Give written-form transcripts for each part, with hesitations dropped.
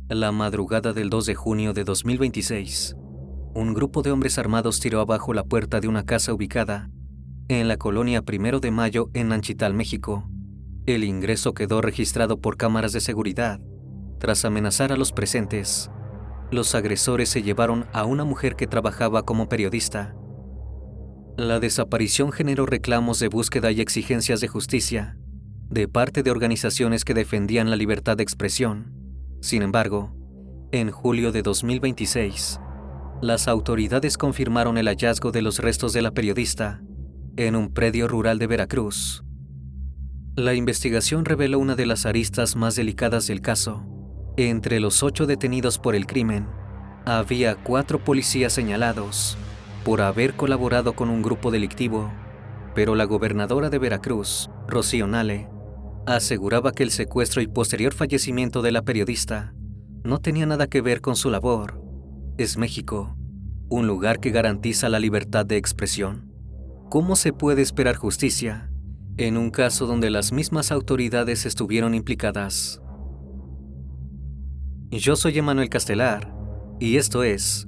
La madrugada del 2 de junio de 2026, un grupo de hombres armados tiró abajo la puerta de una casa ubicada en la colonia Primero de Mayo en Nanchital, México. El ingreso quedó registrado por cámaras de seguridad. Tras amenazar a los presentes, los agresores se llevaron a una mujer que trabajaba como periodista. La desaparición generó reclamos de búsqueda y exigencias de justicia de parte de organizaciones que defendían la libertad de expresión. Sin embargo, en julio de 2026, las autoridades confirmaron el hallazgo de los restos de la periodista en un predio rural de Veracruz. La investigación reveló una de las aristas más delicadas del caso. Entre los 8 detenidos por el crimen, había 4 policías señalados por haber colaborado con un grupo delictivo, pero la gobernadora de Veracruz, Rocío Nale, aseguraba que el secuestro y posterior fallecimiento de la periodista no tenía nada que ver con su labor. ¿Es México un lugar que garantiza la libertad de expresión? ¿Cómo se puede esperar justicia en un caso donde las mismas autoridades estuvieron implicadas? Yo soy Emanuel Castelar y esto es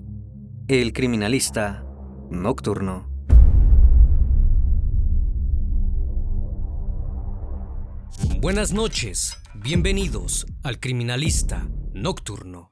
El Criminalista Nocturno. Buenas noches, bienvenidos al Criminalista Nocturno.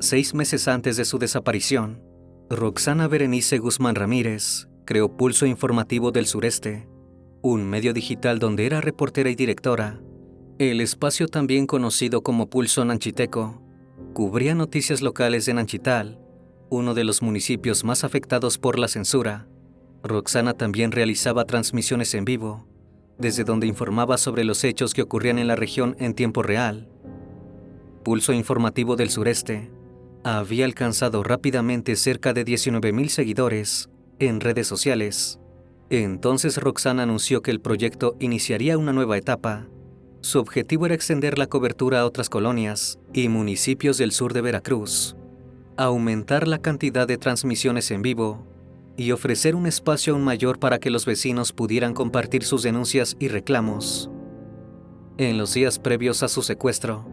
Seis meses antes de su desaparición, Roxana Berenice Guzmán Ramírez creó Pulso Informativo del Sureste, un medio digital donde era reportera y directora. El espacio, también conocido como Pulso Nanchiteco, cubría noticias locales de Nanchital, uno de los municipios más afectados por la censura. Roxana también realizaba transmisiones en vivo, desde donde informaba sobre los hechos que ocurrían en la región en tiempo real. Pulso Informativo del Sureste había alcanzado rápidamente cerca de 19,000 seguidores en redes sociales. Entonces Roxana anunció que el proyecto iniciaría una nueva etapa. Su objetivo era extender la cobertura a otras colonias y municipios del sur de Veracruz, aumentar la cantidad de transmisiones en vivo y ofrecer un espacio aún mayor para que los vecinos pudieran compartir sus denuncias y reclamos. En los días previos a su secuestro,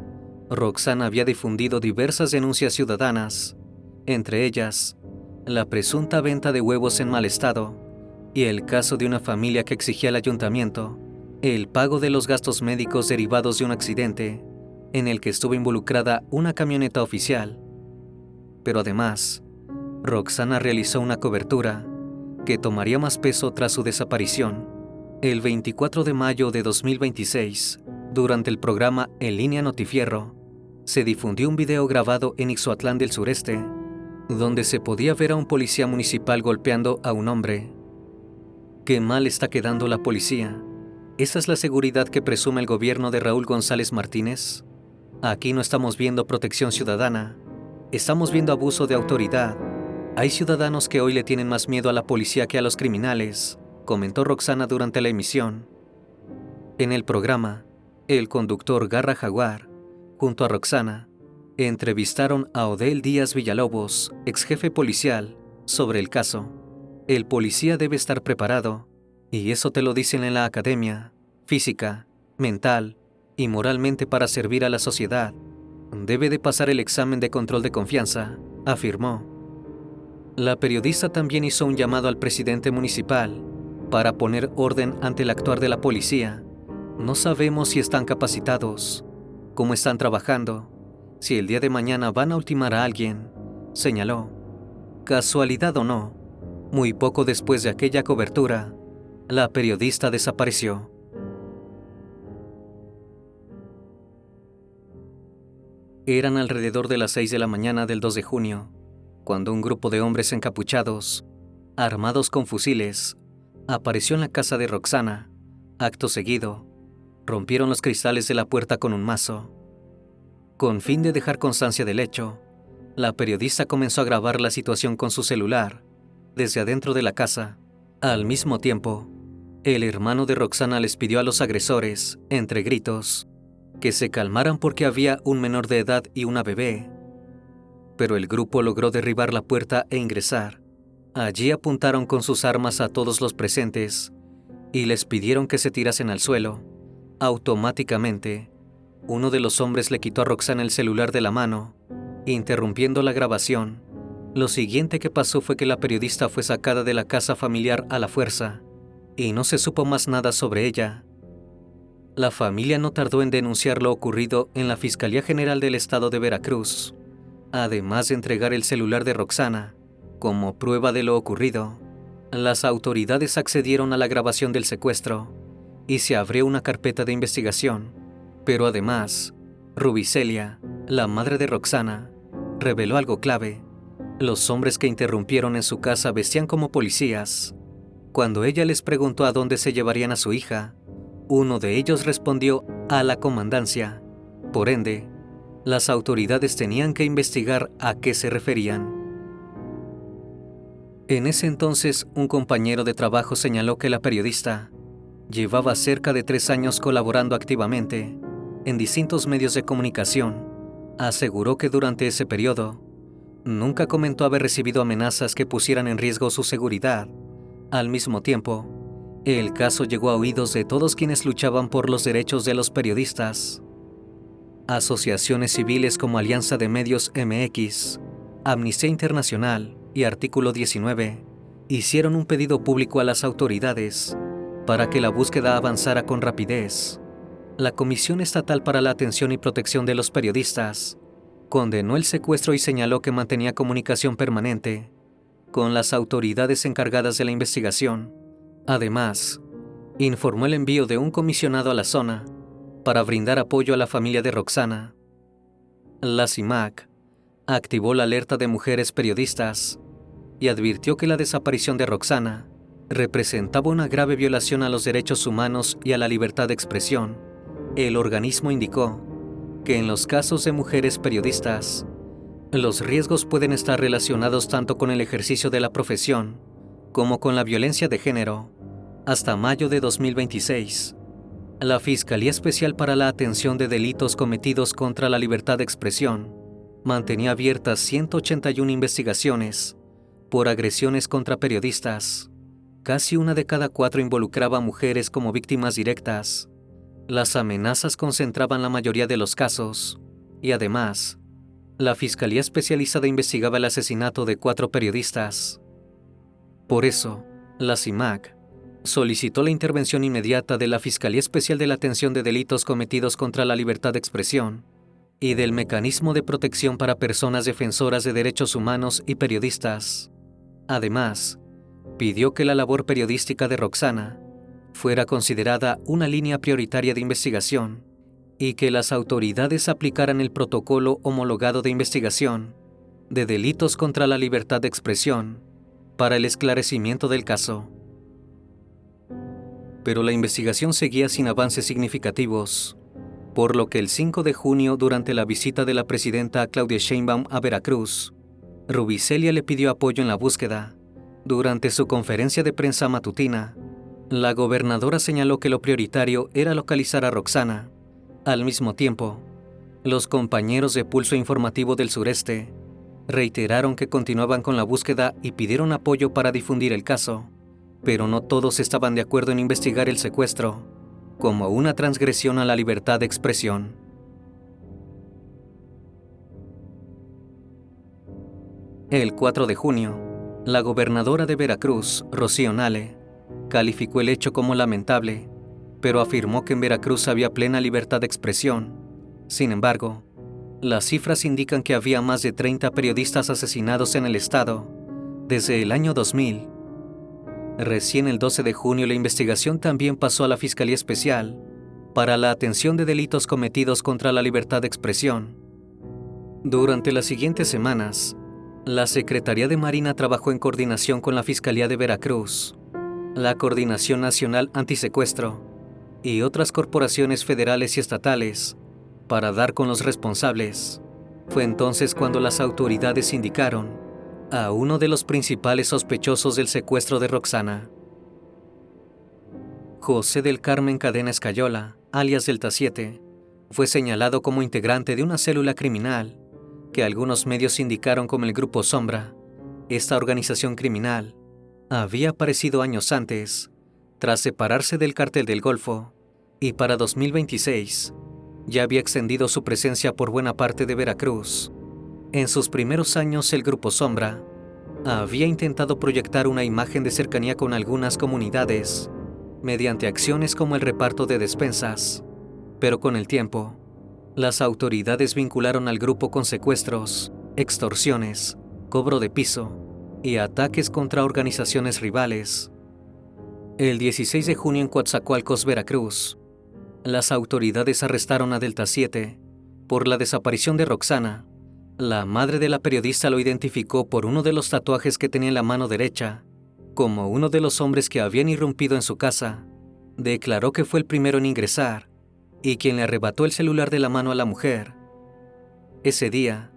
Roxana había difundido diversas denuncias ciudadanas, entre ellas la presunta venta de huevos en mal estado y el caso de una familia que exigía al ayuntamiento el pago de los gastos médicos derivados de un accidente en el que estuvo involucrada una camioneta oficial. Pero además, Roxana realizó una cobertura que tomaría más peso tras su desaparición. El 24 de mayo de 2026, durante el programa En Línea Notifierro, se difundió un video grabado en Ixhuatlán del Sureste, donde se podía ver a un policía municipal golpeando a un hombre. Qué mal está quedando la policía. ¿Esa es la seguridad que presume el gobierno de Raúl González Martínez? Aquí no estamos viendo protección ciudadana, estamos viendo abuso de autoridad. Hay ciudadanos que hoy le tienen más miedo a la policía que a los criminales, comentó Roxana durante la emisión. En el programa, el conductor Garra Jaguar, junto a Roxana, entrevistaron a Odel Díaz Villalobos, ex jefe policial, sobre el caso. El policía debe estar preparado, y eso te lo dicen en la academia, física, mental y moralmente, para servir a la sociedad. Debe de pasar el examen de control de confianza, afirmó. La periodista también hizo un llamado al presidente municipal para poner orden ante el actuar de la policía. No sabemos si están capacitados, cómo están trabajando, si el día de mañana van a ultimar a alguien, señaló. Casualidad o no, muy poco después de aquella cobertura, la periodista desapareció. Eran alrededor de las 6 de la mañana del 2 de junio, cuando un grupo de hombres encapuchados, armados con fusiles, apareció en la casa de Roxana. Acto seguido, rompieron los cristales de la puerta con un mazo. Con fin de dejar constancia del hecho, la periodista comenzó a grabar la situación con su celular desde adentro de la casa. Al mismo tiempo, El hermano de Roxana les pidió a los agresores, entre gritos, que se calmaran porque había un menor de edad y una bebé. Pero el grupo logró derribar la puerta e ingresar. Allí apuntaron con sus armas a todos los presentes y les pidieron que se tirasen al suelo. Automáticamente, uno de los hombres le quitó a Roxana el celular de la mano, interrumpiendo la grabación. Lo siguiente que pasó fue que la periodista fue sacada de la casa familiar a la fuerza, y no se supo más nada sobre ella. La familia no tardó en denunciar lo ocurrido en la Fiscalía General del Estado de Veracruz, además de entregar el celular de Roxana como prueba de lo ocurrido. Las autoridades accedieron a la grabación del secuestro y se abrió una carpeta de investigación, pero además, Rubicelia, la madre de Roxana, reveló algo clave. Los hombres que interrumpieron en su casa vestían como policías. Cuando ella les preguntó a dónde se llevarían a su hija, uno de ellos respondió a la comandancia. Por ende, las autoridades tenían que investigar a qué se referían. En ese entonces, un compañero de trabajo señaló que la periodista llevaba cerca de 3 años colaborando activamente en distintos medios de comunicación. Aseguró que durante ese periodo nunca comentó haber recibido amenazas que pusieran en riesgo su seguridad. Al mismo tiempo, el caso llegó a oídos de todos quienes luchaban por los derechos de los periodistas. Asociaciones civiles como Alianza de Medios MX, Amnistía Internacional y Artículo 19 hicieron un pedido público a las autoridades para que la búsqueda avanzara con rapidez. La Comisión Estatal para la Atención y Protección de los Periodistas condenó el secuestro y señaló que mantenía comunicación permanente con las autoridades encargadas de la investigación. Además, informó el envío de un comisionado a la zona para brindar apoyo a la familia de Roxana. La CIMAC activó la alerta de mujeres periodistas y advirtió que la desaparición de Roxana representaba una grave violación a los derechos humanos y a la libertad de expresión. El organismo indicó que en los casos de mujeres periodistas, los riesgos pueden estar relacionados tanto con el ejercicio de la profesión como con la violencia de género. Hasta mayo de 2026, la Fiscalía Especial para la Atención de Delitos Cometidos contra la Libertad de Expresión mantenía abiertas 181 investigaciones por agresiones contra periodistas. Casi 1 de cada 4 involucraba a mujeres como víctimas directas. Las amenazas concentraban la mayoría de los casos, y además, la Fiscalía Especializada investigaba el asesinato de 4 periodistas. Por eso, la CIMAC solicitó la intervención inmediata de la Fiscalía Especial de la Atención de Delitos Cometidos contra la Libertad de Expresión y del Mecanismo de Protección para Personas Defensoras de Derechos Humanos y Periodistas. Además, pidió que la labor periodística de Roxana fuera considerada una línea prioritaria de investigación y que las autoridades aplicaran el protocolo homologado de investigación de delitos contra la libertad de expresión para el esclarecimiento del caso. Pero la investigación seguía sin avances significativos, por lo que el 5 de junio, durante la visita de la presidenta Claudia Sheinbaum a Veracruz, Rubicelia le pidió apoyo en la búsqueda. Durante su conferencia de prensa matutina, la gobernadora señaló que lo prioritario era localizar a Roxana. Al mismo tiempo, los compañeros de Pulso Informativo del Sureste reiteraron que continuaban con la búsqueda y pidieron apoyo para difundir el caso, pero no todos estaban de acuerdo en investigar el secuestro como una transgresión a la libertad de expresión. El 4 de junio, la gobernadora de Veracruz, Rocío Nale, calificó el hecho como lamentable, pero afirmó que en Veracruz había plena libertad de expresión. Sin embargo, las cifras indican que había más de 30 periodistas asesinados en el estado desde el año 2000. Recién el 12 de junio la investigación también pasó a la Fiscalía Especial para la Atención de Delitos Cometidos contra la Libertad de Expresión. Durante las siguientes semanas, la Secretaría de Marina trabajó en coordinación con la Fiscalía de Veracruz, la Coordinación Nacional Antisecuestro y otras corporaciones federales y estatales para dar con los responsables. Fue entonces cuando las autoridades indicaron a uno de los principales sospechosos del secuestro de Roxana. José del Carmen Cadena Escayola, alias Delta 7, fue señalado como integrante de una célula criminal que algunos medios indicaron como el Grupo Sombra. Esta organización criminal había aparecido años antes, tras separarse del Cártel del Golfo, y para 2026 ya había extendido su presencia por buena parte de Veracruz. En sus primeros años, el Grupo Sombra había intentado proyectar una imagen de cercanía con algunas comunidades mediante acciones como el reparto de despensas, pero con el tiempo, las autoridades vincularon al grupo con secuestros, extorsiones, cobro de piso y ataques contra organizaciones rivales. El 16 de junio en Coatzacoalcos, Veracruz, las autoridades arrestaron a Delta 7 por la desaparición de Roxana. La madre de la periodista lo identificó por uno de los tatuajes que tenía en la mano derecha como uno de los hombres que habían irrumpido en su casa. Declaró que fue el primero en ingresar y quien le arrebató el celular de la mano a la mujer. Ese día,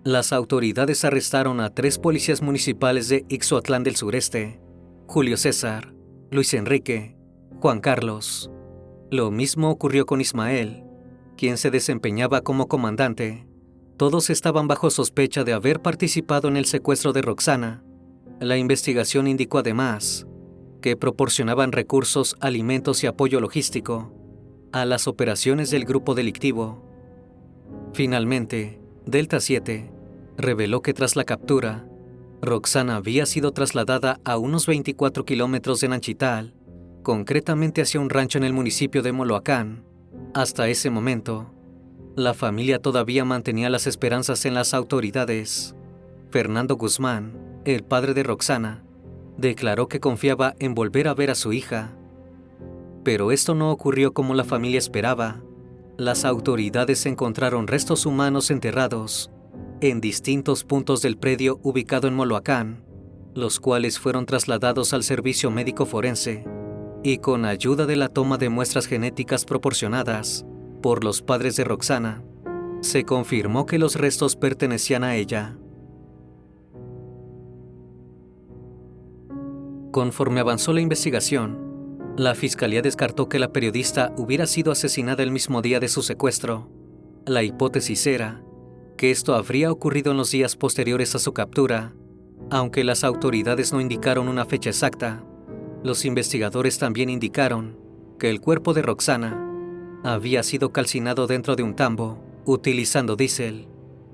las autoridades arrestaron a 3 policías municipales de Ixoatlán del Sureste: Julio César, Luis Enrique, Juan Carlos. Lo mismo ocurrió con Ismael, quien se desempeñaba como comandante. Todos estaban bajo sospecha de haber participado en el secuestro de Roxana. La investigación indicó además que proporcionaban recursos, alimentos y apoyo logístico a las operaciones del grupo delictivo. Finalmente, Delta 7 reveló que tras la captura, Roxana había sido trasladada a unos 24 kilómetros de Nanchital, concretamente hacia un rancho en el municipio de Moloacán. Hasta ese momento, la familia todavía mantenía las esperanzas en las autoridades. Fernando Guzmán, el padre de Roxana, declaró que confiaba en volver a ver a su hija. Pero esto no ocurrió como la familia esperaba. Las autoridades encontraron restos humanos enterrados en distintos puntos del predio ubicado en Moloacán, los cuales fueron trasladados al servicio médico forense y con ayuda de la toma de muestras genéticas proporcionadas por los padres de Roxana, se confirmó que los restos pertenecían a ella. Conforme avanzó la investigación, la fiscalía descartó que la periodista hubiera sido asesinada el mismo día de su secuestro. La hipótesis era que esto habría ocurrido en los días posteriores a su captura, aunque las autoridades no indicaron una fecha exacta. Los investigadores también indicaron que el cuerpo de Roxana había sido calcinado dentro de un tambo, utilizando diésel.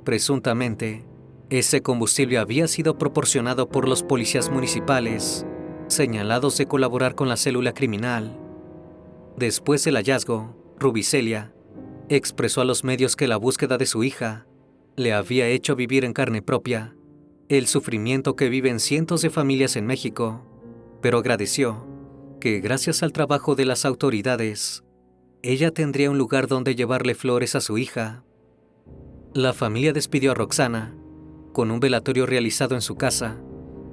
Presuntamente, ese combustible había sido proporcionado por los policías municipales, señalados de colaborar con la célula criminal. Después del hallazgo, Rubicelia expresó a los medios que la búsqueda de su hija le había hecho vivir en carne propia el sufrimiento que viven cientos de familias en México, pero agradeció que gracias al trabajo de las autoridades, ella tendría un lugar donde llevarle flores a su hija. La familia despidió a Roxana con un velatorio realizado en su casa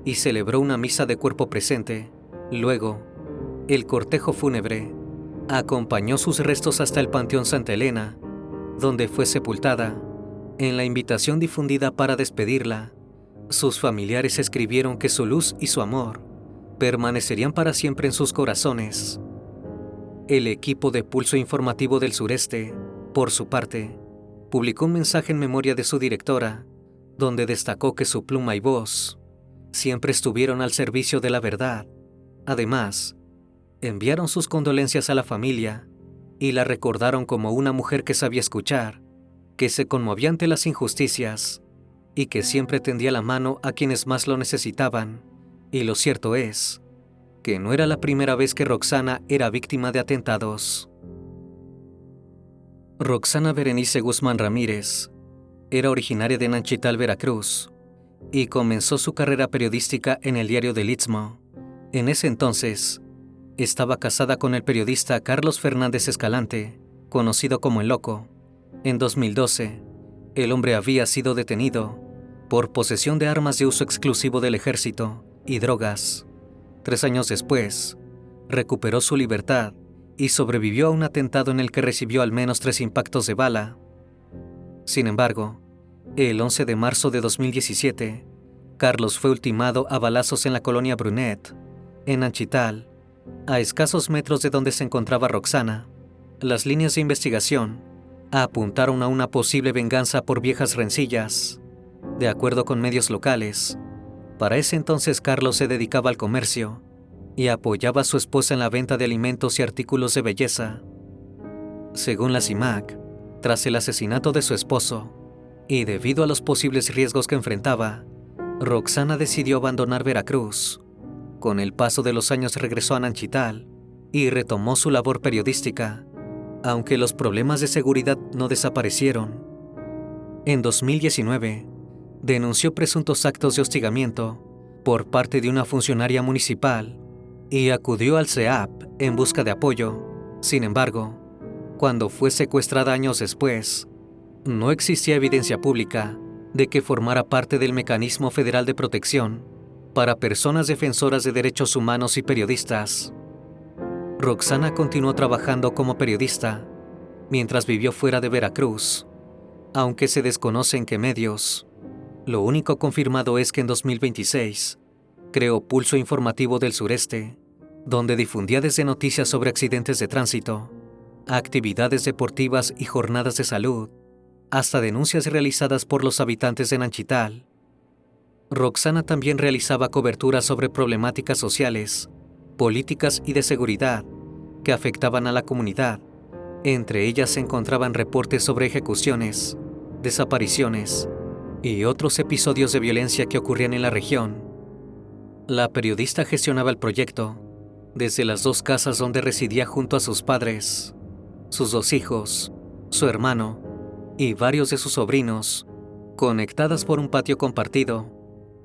y celebró una misa de cuerpo presente. Luego, el cortejo fúnebre acompañó sus restos hasta el Panteón Santa Elena, donde fue sepultada. En la invitación difundida para despedirla, sus familiares escribieron que su luz y su amor permanecerían para siempre en sus corazones. El equipo de Pulso Informativo del Sureste, por su parte, publicó un mensaje en memoria de su directora, donde destacó que su pluma y voz siempre estuvieron al servicio de la verdad. Además, enviaron sus condolencias a la familia y la recordaron como una mujer que sabía escuchar, que se conmovía ante las injusticias y que siempre tendía la mano a quienes más lo necesitaban. Y lo cierto es que no era la primera vez que Roxana era víctima de atentados. Roxana Berenice Guzmán Ramírez era originaria de Nanchital, Veracruz, y comenzó su carrera periodística en el diario del Istmo. En ese entonces, estaba casada con el periodista Carlos Fernández Escalante, conocido como El Loco. En 2012, el hombre había sido detenido por posesión de armas de uso exclusivo del ejército y drogas. 3 años después, recuperó su libertad y sobrevivió a un atentado en el que recibió al menos 3 impactos de bala. Sin embargo, el 11 de marzo de 2017, Carlos fue ultimado a balazos en la colonia Brunet, en Nanchital, A escasos metros de donde se encontraba Roxana, las líneas de investigación apuntaron a una posible venganza por viejas rencillas. De acuerdo con medios locales, para ese entonces Carlos se dedicaba al comercio y apoyaba a su esposa en la venta de alimentos y artículos de belleza. Según la CIMAC, tras el asesinato de su esposo, y debido a los posibles riesgos que enfrentaba, Roxana decidió abandonar Veracruz. Con el paso de los años regresó a Nanchital y retomó su labor periodística, aunque los problemas de seguridad no desaparecieron. En 2019, denunció presuntos actos de hostigamiento por parte de una funcionaria municipal y acudió al CEAP en busca de apoyo. Sin embargo, cuando fue secuestrada años después, no existía evidencia pública de que formara parte del Mecanismo Federal de Protección para Personas Defensoras de Derechos Humanos y Periodistas. Roxana continuó trabajando como periodista mientras vivió fuera de Veracruz, aunque se desconoce en qué medios. Lo único confirmado es que en 2026 creó Pulso Informativo del Sureste, donde difundía desde noticias sobre accidentes de tránsito, actividades deportivas y jornadas de salud, hasta denuncias realizadas por los habitantes de Nanchital. Roxana también realizaba coberturas sobre problemáticas sociales, políticas y de seguridad que afectaban a la comunidad. Entre ellas se encontraban reportes sobre ejecuciones, desapariciones y otros episodios de violencia que ocurrían en la región. La periodista gestionaba el proyecto desde las 2 casas donde residía junto a sus padres, sus 2 hijos, su hermano y varios de sus sobrinos, conectadas por un patio compartido.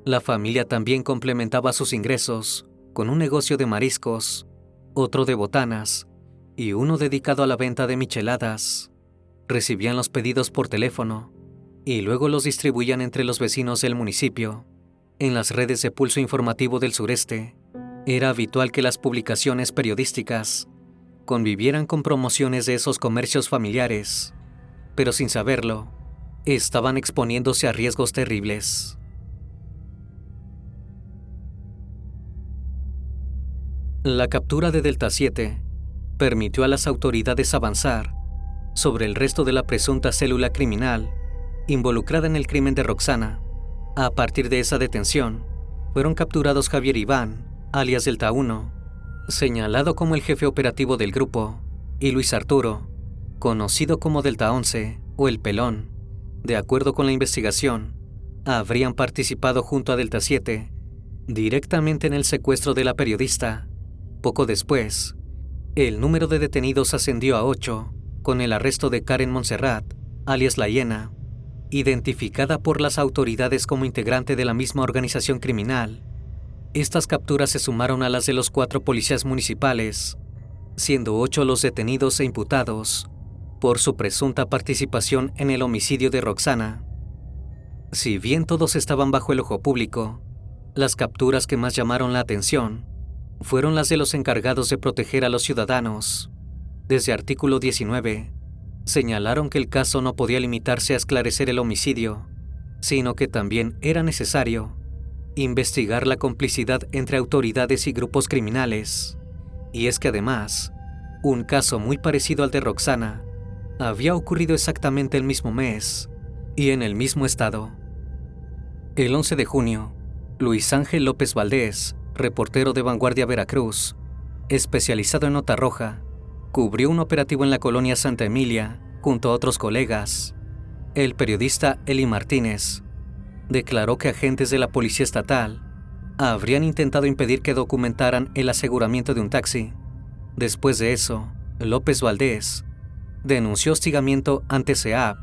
La familia también complementaba sus ingresos con un negocio de mariscos, otro de botanas y uno dedicado a la venta de micheladas. Recibían los pedidos por teléfono y luego los distribuían entre los vecinos del municipio. En las redes de Pulso Informativo del Sureste, era habitual que las publicaciones periodísticas convivieran con promociones de esos comercios familiares, pero sin saberlo, estaban exponiéndose a riesgos terribles. La captura de Delta 7 permitió a las autoridades avanzar sobre el resto de la presunta célula criminal involucrada en el crimen de Roxana. A partir de esa detención, fueron capturados Javier Iván, alias Delta 1, señalado como el jefe operativo del grupo, y Luis Arturo, conocido como Delta 11 o El Pelón. De acuerdo con la investigación, habrían participado junto a Delta 7 directamente en el secuestro de la periodista. Poco después, el número de detenidos ascendió a 8, con el arresto de Karen Montserrat, alias La Hiena, identificada por las autoridades como integrante de la misma organización criminal. Estas capturas se sumaron a las de los 4 policías municipales, siendo 8 los detenidos e imputados por su presunta participación en el homicidio de Roxana. Si bien todos estaban bajo el ojo público, las capturas que más llamaron la atención fueron las de los encargados de proteger a los ciudadanos. Desde Artículo 19, señalaron que el caso no podía limitarse a esclarecer el homicidio, sino que también era necesario investigar la complicidad entre autoridades y grupos criminales. Y es que además, un caso muy parecido al de Roxana había ocurrido exactamente el mismo mes y en el mismo estado. El 11 de junio, Luis Ángel López Valdés, reportero de Vanguardia Veracruz, especializado en nota roja, cubrió un operativo en la colonia Santa Emilia junto a otros colegas. El periodista Eli Martínez declaró que agentes de la policía estatal habrían intentado impedir que documentaran el aseguramiento de un taxi. Después de eso, López Valdés denunció hostigamiento ante CEAP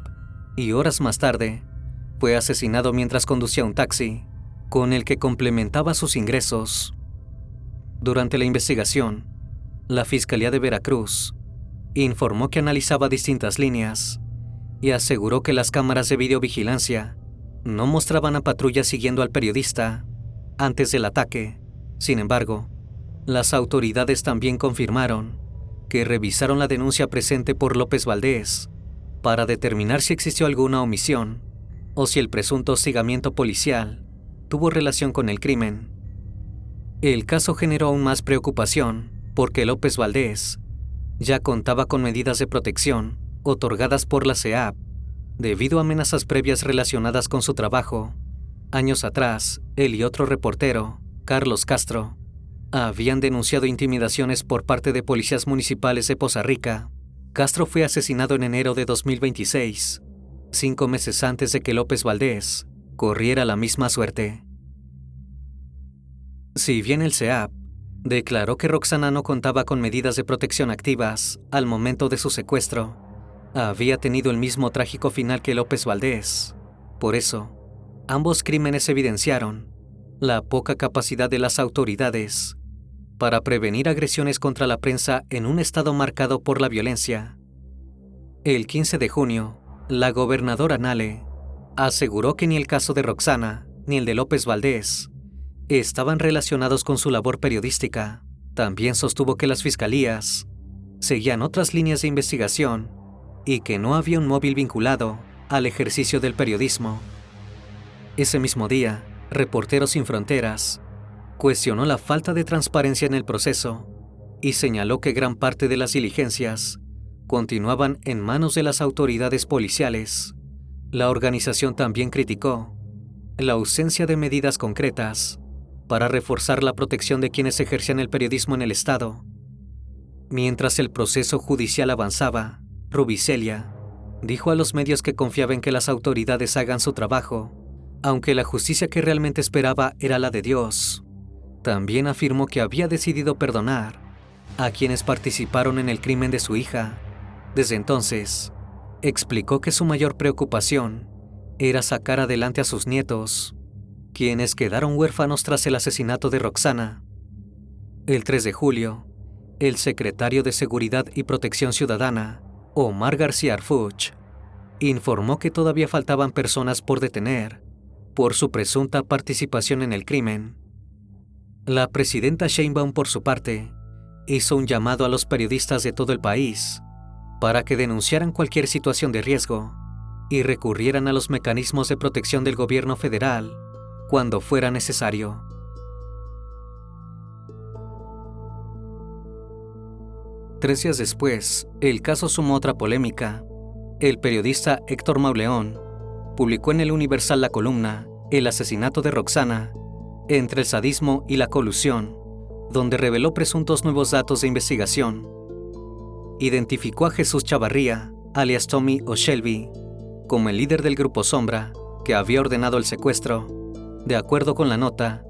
y horas más tarde fue asesinado mientras conducía un taxi, con el que complementaba sus ingresos. Durante la investigación, la Fiscalía de Veracruz informó que analizaba distintas líneas y aseguró que las cámaras de videovigilancia no mostraban a patrullas siguiendo al periodista antes del ataque. Sin embargo, las autoridades también confirmaron que revisaron la denuncia presente por López Valdés para determinar si existió alguna omisión o si el presunto hostigamiento policial tuvo relación con el crimen. El caso generó aún más preocupación porque López Valdés ya contaba con medidas de protección otorgadas por la SEAP debido a amenazas previas relacionadas con su trabajo. Años atrás, él y otro reportero, Carlos Castro, habían denunciado intimidaciones por parte de policías municipales de Poza Rica. Castro fue asesinado en enero de 2026, 5 meses antes de que López Valdés corriera la misma suerte. Si bien el SEAP declaró que Roxana no contaba con medidas de protección activas al momento de su secuestro, había tenido el mismo trágico final que López Valdés. Por eso, ambos crímenes evidenciaron la poca capacidad de las autoridades para prevenir agresiones contra la prensa en un estado marcado por la violencia. El 15 de junio, la gobernadora Nale aseguró que ni el caso de Roxana ni el de López Valdés estaban relacionados con su labor periodística. También sostuvo que las fiscalías seguían otras líneas de investigación y que no había un móvil vinculado al ejercicio del periodismo. Ese mismo día, Reporteros Sin Fronteras cuestionó la falta de transparencia en el proceso y señaló que gran parte de las diligencias continuaban en manos de las autoridades policiales. La organización también criticó la ausencia de medidas concretas para reforzar la protección de quienes ejercían el periodismo en el Estado. Mientras el proceso judicial avanzaba, Rubicelia dijo a los medios que confiaba en que las autoridades hagan su trabajo, aunque la justicia que realmente esperaba era la de Dios. También afirmó que había decidido perdonar a quienes participaron en el crimen de su hija. Desde entonces, explicó que su mayor preocupación era sacar adelante a sus nietos, quienes quedaron huérfanos tras el asesinato de Roxana. El 3 de julio, el secretario de Seguridad y Protección Ciudadana, Omar García Harfuch, informó que todavía faltaban personas por detener por su presunta participación en el crimen. La presidenta Sheinbaum, por su parte, hizo un llamado a los periodistas de todo el país para que denunciaran cualquier situación de riesgo y recurrieran a los mecanismos de protección del gobierno federal cuando fuera necesario. Tres días después, el caso sumó otra polémica. El periodista Héctor Mauleón publicó en El Universal la columna El asesinato de Roxana, entre el sadismo y la colusión, donde reveló presuntos nuevos datos de investigación. Identificó a Jesús Chavarría, alias Tommy o Shelby, como el líder del Grupo Sombra que había ordenado el secuestro. De acuerdo con la nota,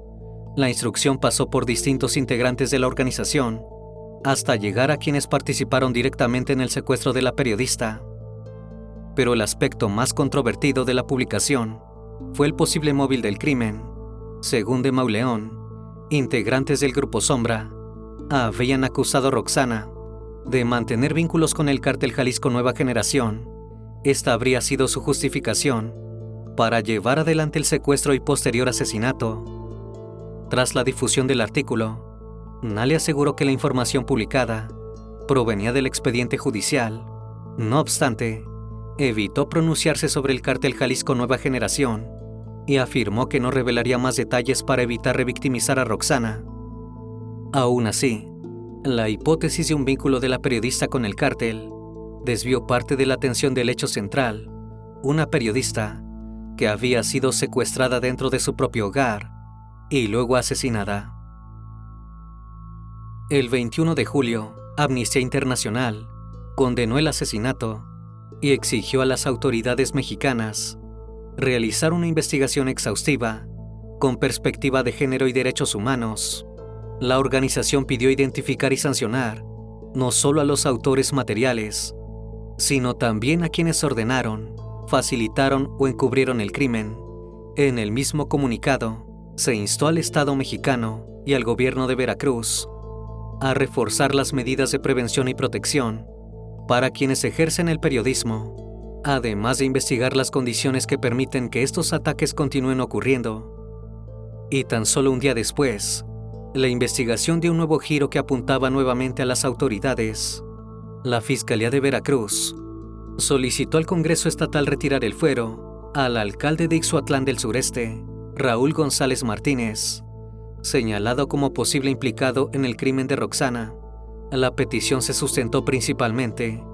la instrucción pasó por distintos integrantes de la organización hasta llegar a quienes participaron directamente en el secuestro de la periodista. Pero el aspecto más controvertido de la publicación fue el posible móvil del crimen. Según de Mauleón, integrantes del Grupo Sombra habían acusado a Roxana de mantener vínculos con el cártel Jalisco Nueva Generación. Esta habría sido su justificación para llevar adelante el secuestro y posterior asesinato. Tras la difusión del artículo, Nale aseguró que la información publicada provenía del expediente judicial. No obstante, evitó pronunciarse sobre el cártel Jalisco Nueva Generación y afirmó que no revelaría más detalles para evitar revictimizar a Roxana. Aún así, la hipótesis de un vínculo de la periodista con el cártel desvió parte de la atención del hecho central, una periodista que había sido secuestrada dentro de su propio hogar y luego asesinada. El 21 de julio, Amnistía Internacional condenó el asesinato y exigió a las autoridades mexicanas realizar una investigación exhaustiva con perspectiva de género y derechos humanos. La organización pidió identificar y sancionar no solo a los autores materiales, sino también a quienes ordenaron, facilitaron o encubrieron el crimen. En el mismo comunicado, se instó al Estado mexicano y al gobierno de Veracruz a reforzar las medidas de prevención y protección para quienes ejercen el periodismo, además de investigar las condiciones que permiten que estos ataques continúen ocurriendo. Y tan solo un día después, la investigación dio un nuevo giro que apuntaba nuevamente a las autoridades. La Fiscalía de Veracruz solicitó al Congreso Estatal retirar el fuero al alcalde de Ixhuatlán del Sureste, Raúl González Martínez, señalado como posible implicado en el crimen de Roxana, La petición se sustentó principalmente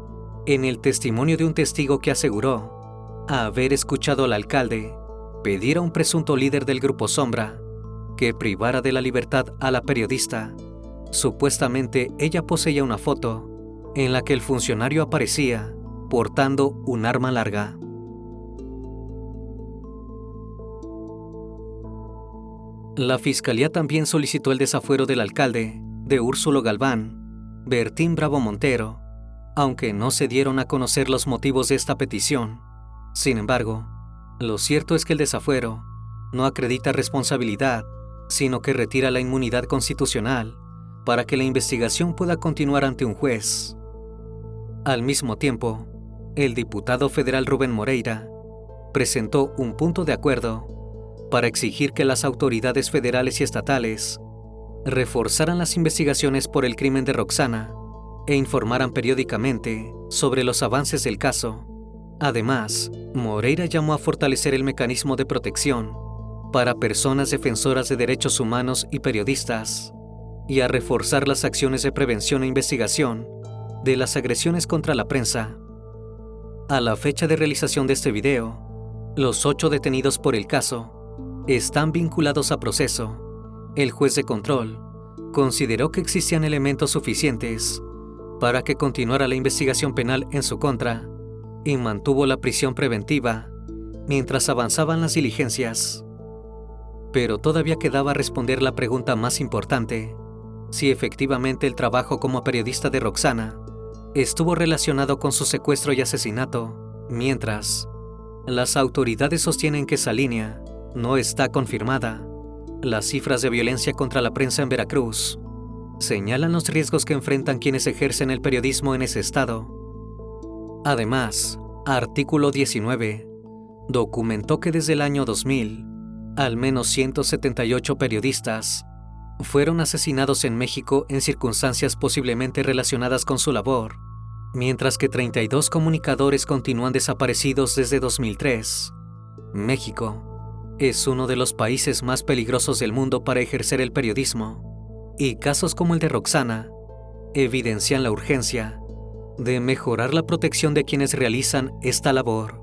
en el testimonio de un testigo que aseguró haber escuchado al alcalde pedir a un presunto líder del Grupo Sombra que privara de la libertad a la periodista. Supuestamente ella poseía una foto en la que el funcionario aparecía portando un arma larga. La fiscalía también solicitó el desafuero del alcalde de Úrsulo Galván, Bertín Bravo Montero, aunque no se dieron a conocer los motivos de esta petición. Sin embargo, lo cierto es que el desafuero no acredita responsabilidad, sino que retira la inmunidad constitucional para que la investigación pueda continuar ante un juez. Al mismo tiempo, el diputado federal Rubén Moreira presentó un punto de acuerdo para exigir que las autoridades federales y estatales reforzaran las investigaciones por el crimen de Roxana e informaran periódicamente sobre los avances del caso. Además, Moreira llamó a fortalecer el mecanismo de protección para personas defensoras de derechos humanos y periodistas, y a reforzar las acciones de prevención e investigación de las agresiones contra la prensa. A la fecha de realización de este video, los 8 detenidos por el caso están vinculados a proceso. El juez de control consideró que existían elementos suficientes para que continuara la investigación penal en su contra y mantuvo la prisión preventiva mientras avanzaban las diligencias. Pero todavía quedaba responder la pregunta más importante: si efectivamente el trabajo como periodista de Roxana estuvo relacionado con su secuestro y asesinato. Mientras, las autoridades sostienen que esa línea no está confirmada. Las cifras de violencia contra la prensa en Veracruz señalan los riesgos que enfrentan quienes ejercen el periodismo en ese estado. Además, Artículo 19 documentó que desde el año 2000, al menos 178 periodistas fueron asesinados en México en circunstancias posiblemente relacionadas con su labor, mientras que 32 comunicadores continúan desaparecidos desde 2003. México es uno de los países más peligrosos del mundo para ejercer el periodismo, y casos como el de Roxana evidencian la urgencia de mejorar la protección de quienes realizan esta labor.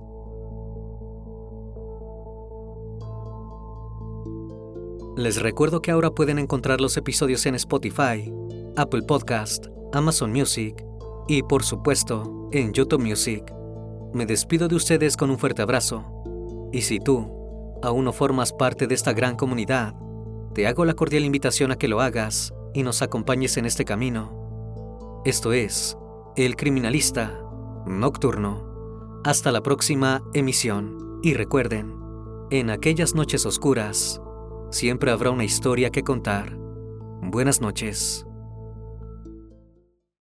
Les recuerdo que ahora pueden encontrar los episodios en Spotify, Apple Podcast, Amazon Music y, por supuesto, en YouTube Music. Me despido de ustedes con un fuerte abrazo. Y si tú aún no formas parte de esta gran comunidad, te hago la cordial invitación a que lo hagas y nos acompañes en este camino. Esto es El Criminalista Nocturno. Hasta la próxima emisión. Y recuerden, en aquellas noches oscuras, siempre habrá una historia que contar. Buenas noches.